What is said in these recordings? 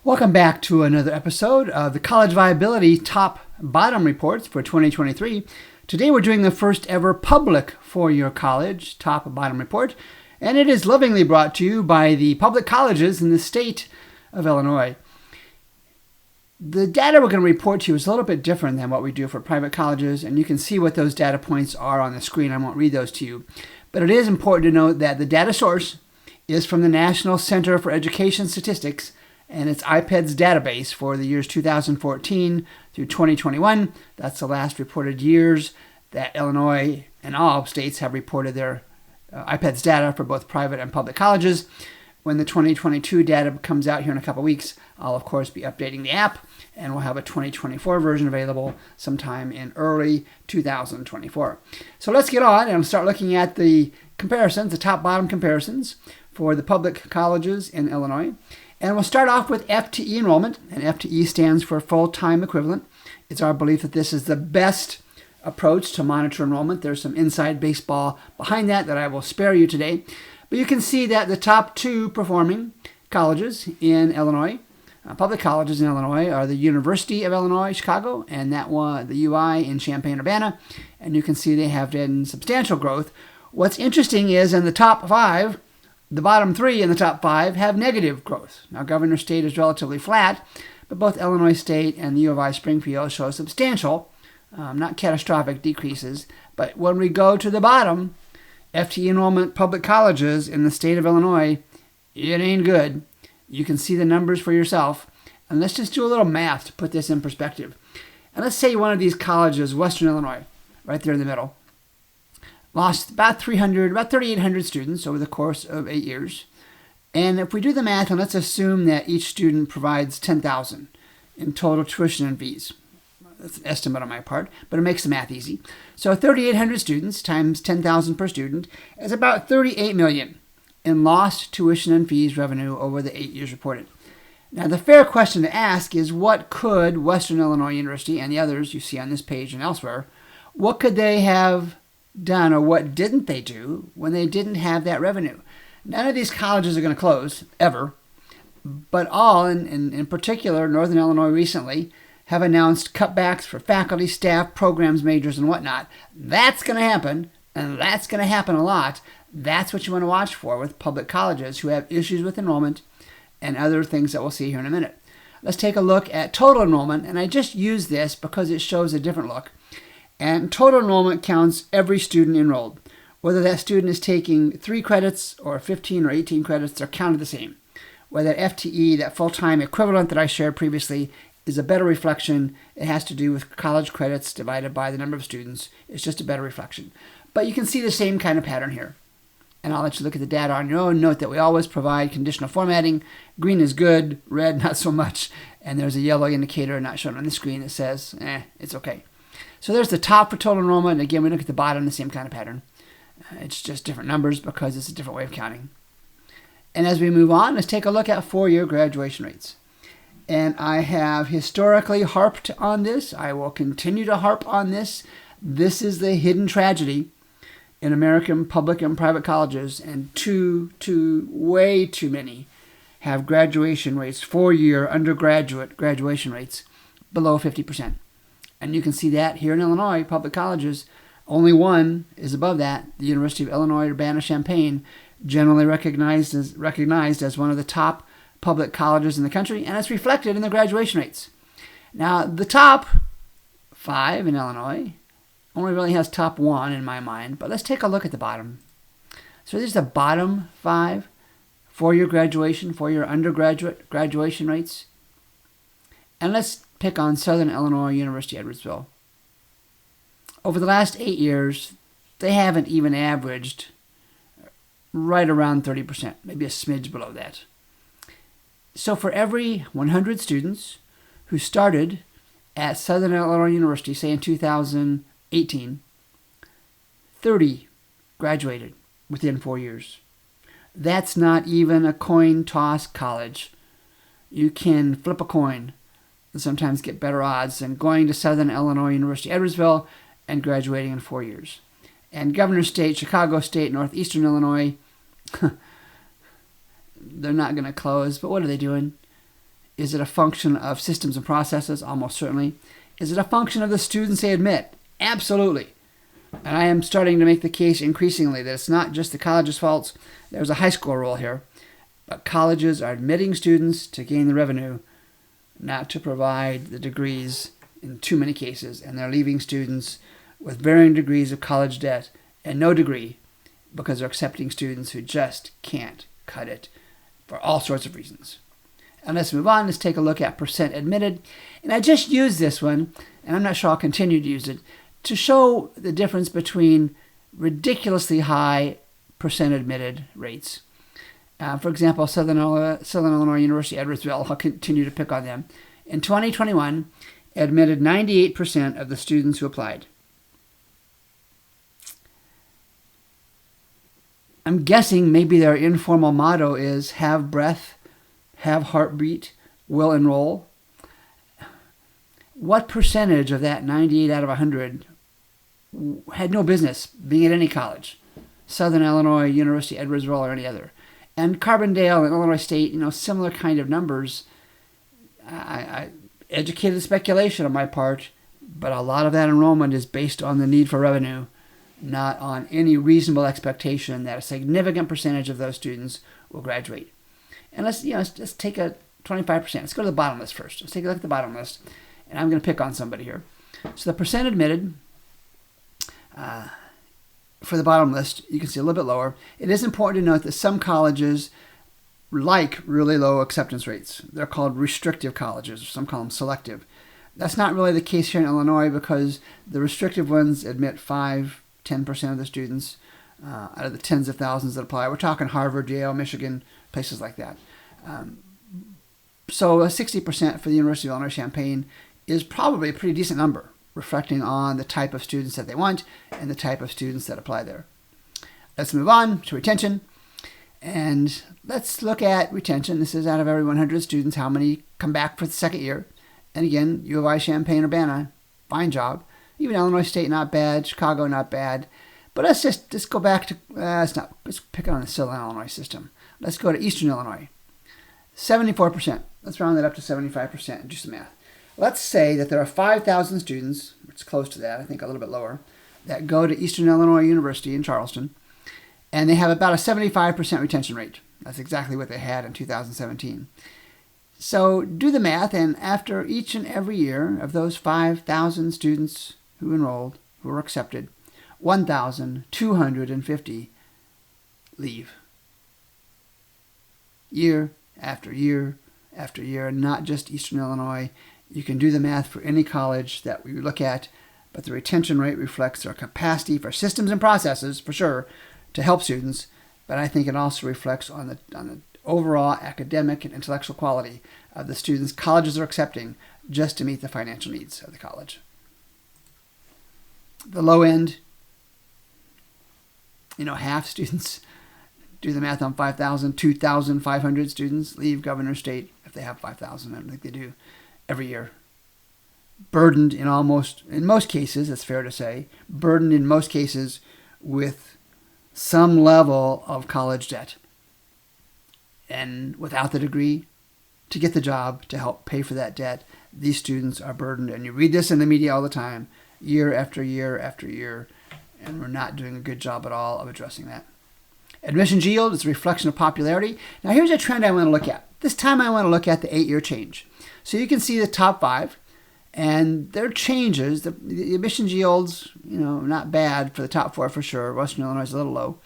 Welcome back to another episode of the College Viability Top-Bottom Reports for 2023. Today we're doing the first ever public four-year college top-bottom report, and it is lovingly brought to you by the public colleges in the state of Illinois. The data we're going to report to you is a little bit different than what we do for private colleges, and you can see what those data points are on the screen. I won't read those to you, but it is important to note that the data source is from the National Center for Education Statistics and its IPEDS database for the years 2014 through 2021. That's the last reported years that Illinois and all states have reported their IPEDS data for both private and public colleges. When the 2022 data comes out here in a couple weeks, I'll of course be updating the app, and we'll have a 2024 version available sometime in early 2024. So let's get on and start looking at the comparisons, the top-bottom comparisons for the public colleges in Illinois. And we'll start off with FTE enrollment, and FTE stands for full-time equivalent. It's our belief that this is the best approach to monitor enrollment. There's some inside baseball behind that I will spare you today. But you can see that the top two performing colleges in Illinois, public colleges in Illinois, are the University of Illinois, Chicago, and that one, the UI in Champaign-Urbana. And you can see they have had substantial growth. What's interesting is in the top five, the bottom three in the top five have negative growth. Now, Governor State is relatively flat, but both Illinois State and the U of I Springfield show substantial, not catastrophic decreases. But when we go to the bottom, FTE enrollment public colleges in the state of Illinois, it ain't good. You can see the numbers for yourself. And let's just do a little math to put this in perspective. And let's say one of these colleges, Western Illinois, right there in the middle, lost about 3,800 students over the course of 8 years. And if we do the math, and let's assume that each student provides $10,000 in total tuition and fees. That's an estimate on my part, but it makes the math easy. So 3,800 students times $10,000 per student is about $38 million in lost tuition and fees revenue over the 8 years reported. Now, the fair question to ask is, what could Western Illinois University and the others you see on this page and elsewhere, what could they have done, or what didn't they do when they didn't have that revenue? None of these colleges are going to close, ever, but all, in particular, Northern Illinois recently, have announced cutbacks for faculty, staff, programs, majors, and whatnot. That's going to happen, and that's going to happen a lot. That's what you want to watch for with public colleges who have issues with enrollment and other things that we'll see here in a minute. Let's take a look at total enrollment, and I just use this because it shows a different look. And total enrollment counts every student enrolled. Whether that student is taking 3 credits or 15 or 18 credits, they're counted the same. Whether FTE, that full-time equivalent that I shared previously, is a better reflection. It has to do with college credits divided by the number of students. It's just a better reflection. But you can see the same kind of pattern here. And I'll let you look at the data on your own. Note that we always provide conditional formatting. Green is good, red not so much. And there's a yellow indicator not shown on the screen that says, it's okay. So there's the top for total enrollment. Again, we look at the bottom, the same kind of pattern. It's just different numbers because it's a different way of counting. And as we move on, let's take a look at four-year graduation rates. And I have historically harped on this. I will continue to harp on this. This is the hidden tragedy in American public and private colleges, and way too many have graduation rates, four-year undergraduate graduation rates, below 50%. And you can see that here in Illinois, public colleges, only one is above that. The University of Illinois Urbana-Champaign, generally recognized as one of the top public colleges in the country, and it's reflected in the graduation rates. Now, the top 5 in Illinois only really has top 1 in my mind, but let's take a look at the bottom. So these are the bottom 5 four-year graduation, four-year undergraduate graduation rates. And let's pick on Southern Illinois University Edwardsville. Over the last 8 years, they haven't even averaged right around 30%, maybe a smidge below that. So for every 100 students who started at Southern Illinois University, say in 2018, 30 graduated within 4 years. That's not even a coin toss college. You can flip a coin and sometimes get better odds than going to Southern Illinois University Edwardsville and graduating in 4 years. And Governor State, Chicago State, Northeastern Illinois, they're not going to close, but what are they doing? Is it a function of systems and processes? Almost certainly. Is it a function of the students they admit? Absolutely. And I am starting to make the case increasingly that it's not just the college's faults. There's a high school role here. But colleges are admitting students to gain the revenue, not to provide the degrees in too many cases. And they're leaving students with varying degrees of college debt and no degree because they're accepting students who just can't cut it for all sorts of reasons. And let's move on. Let's take a look at percent admitted. And I just used this one, and I'm not sure I'll continue to use it, to show the difference between ridiculously high percent admitted rates. For example, Southern Illinois University, Edwardsville, I'll continue to pick on them. In 2021, admitted 98% of the students who applied. I'm guessing maybe their informal motto is have breath, have heartbeat, will enroll. What percentage of that 98 out of 100 had no business being at any college? Southern Illinois University, Edwardsville, or any other. And Carbondale and Illinois State, similar kind of numbers. I educated speculation on my part, but a lot of that enrollment is based on the need for revenue, not on any reasonable expectation that a significant percentage of those students will graduate. And let's just take a 25%. Let's go to the bottom list first. Let's take a look at the bottom list, and I'm going to pick on somebody here. So the percent admitted for the bottom list, you can see a little bit lower. It is important to note that some colleges like really low acceptance rates. They're called restrictive colleges, or some call them selective. That's not really the case here in Illinois because the restrictive ones admit 5-10% of the students out of the tens of thousands that apply. We're talking Harvard, Yale, Michigan, places like that. So 60% for the University of Illinois Champaign is probably a pretty decent number, reflecting on the type of students that they want and the type of students that apply there. Let's move on to retention. And let's look at retention. This is out of every 100 students, how many come back for the second year. And again, U of I, Champaign-Urbana, fine job. Even Illinois State, not bad. Chicago, not bad. But let's just go back to, let's pick on the Southern Illinois system. Let's go to Eastern Illinois. 74%. Let's round that up to 75% and do some math. Let's say that there are 5,000 students, it's close to that, I think a little bit lower, that go to Eastern Illinois University in Charleston, and they have about a 75% retention rate. That's exactly what they had in 2017. So do the math, and after each and every year of those 5,000 students who enrolled, who were accepted, 1,250 leave. Year after year after year, not just Eastern Illinois. You can do the math for any college that we look at, but the retention rate reflects their capacity for systems and processes, for sure, to help students, but I think it also reflects on the overall academic and intellectual quality of the students colleges are accepting just to meet the financial needs of the college. The low end, half students, do the math on 5,000, 2,500 students leave Governor State if they have 5,000. I don't think they do every year. Burdened in most cases, it's fair to say, burdened in most cases with some level of college debt. And without the degree to get the job to help pay for that debt, these students are burdened. And you read this in the media all the time, year after year after year, and we're not doing a good job at all of addressing that. Admissions yield is a reflection of popularity. Now here's a trend I want to look at. This time I want to look at the 8-year change. So you can see the top 5, and their changes, the admissions yields, not bad for the top 4 for sure. Western Illinois is a little low.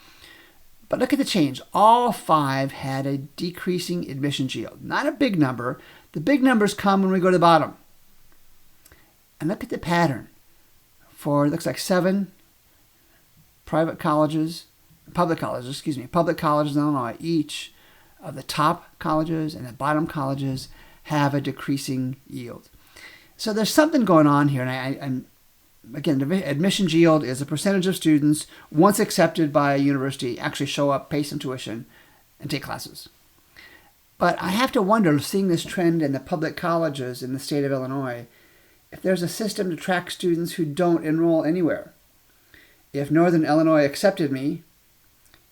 But look at the change. All 5 had a decreasing admissions yield. Not a big number. The big numbers come when we go to the bottom. And look at the pattern. It looks like 7 public colleges in Illinois. Each of the top colleges and the bottom colleges have a decreasing yield. So there's something going on here, and again, the admissions yield is a percentage of students, once accepted by a university, actually show up, pay some tuition, and take classes. But I have to wonder, seeing this trend in the public colleges in the state of Illinois, if there's a system to track students who don't enroll anywhere. If Northern Illinois accepted me,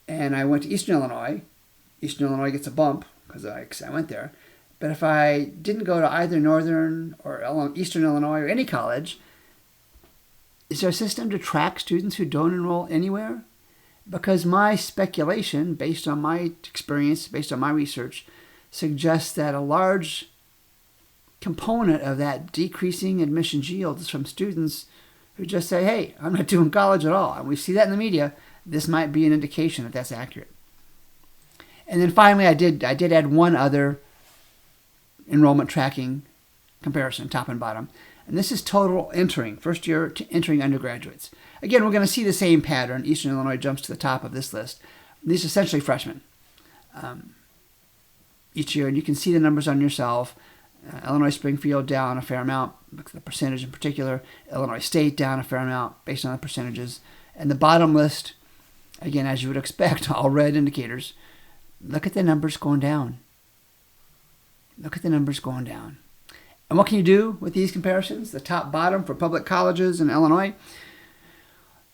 and I went to Eastern Illinois gets a bump because I went there. But if I didn't go to either Northern or Eastern Illinois or any college, is there a system to track students who don't enroll anywhere? Because my speculation, based on my experience, based on my research, suggests that a large component of that decreasing admissions yield is from students who just say, hey, I'm not doing college at all. And we see that in the media. This might be an indication that that's accurate. And then finally, I did add one other enrollment tracking comparison, top and bottom. And this is total entering, first year entering undergraduates. Again, we're going to see the same pattern. Eastern Illinois jumps to the top of this list. These are essentially freshmen each year, and you can see the numbers on yourself. Illinois Springfield down a fair amount, the percentage in particular. Illinois State down a fair amount based on the percentages. And the bottom list, again, as you would expect, all red indicators. Look at the numbers going down. Look at the numbers going down. And what can you do with these comparisons? The top, bottom for public colleges in Illinois.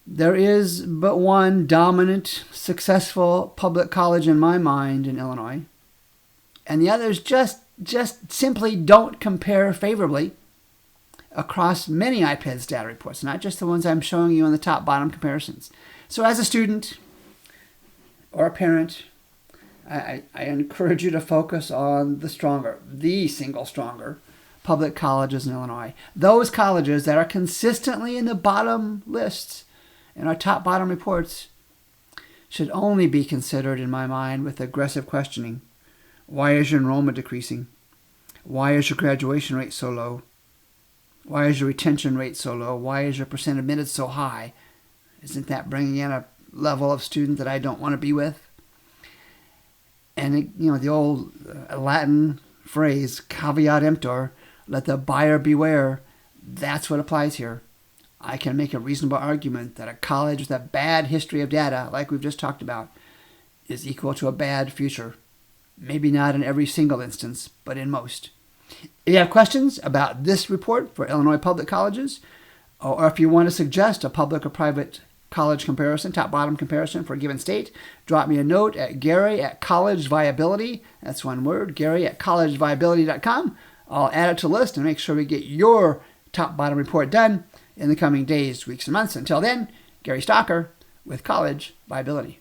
There is but one dominant, successful public college in my mind in Illinois. And the others just simply don't compare favorably across many IPEDS data reports, not just the ones I'm showing you on the top, bottom comparisons. So as a student or a parent, I encourage you to focus on the single stronger public colleges in Illinois. Those colleges that are consistently in the bottom lists in our top bottom reports should only be considered, in my mind, with aggressive questioning. Why is your enrollment decreasing? Why is your graduation rate so low? Why is your retention rate so low? Why is your percent admitted so high? Isn't that bringing in a level of student that I don't want to be with? And, the old Latin phrase, caveat emptor, let the buyer beware, that's what applies here. I can make a reasonable argument that a college with a bad history of data, like we've just talked about, is equal to a bad future. Maybe not in every single instance, but in most. If you have questions about this report for Illinois public colleges, or if you want to suggest a public or private college comparison, top-bottom comparison for a given state, drop me a note at Gary@College Viability. That's one word, Gary@collegeviability.com. I'll add it to the list and make sure we get your top-bottom report done in the coming days, weeks, and months. Until then, Gary Stocker with College Viability.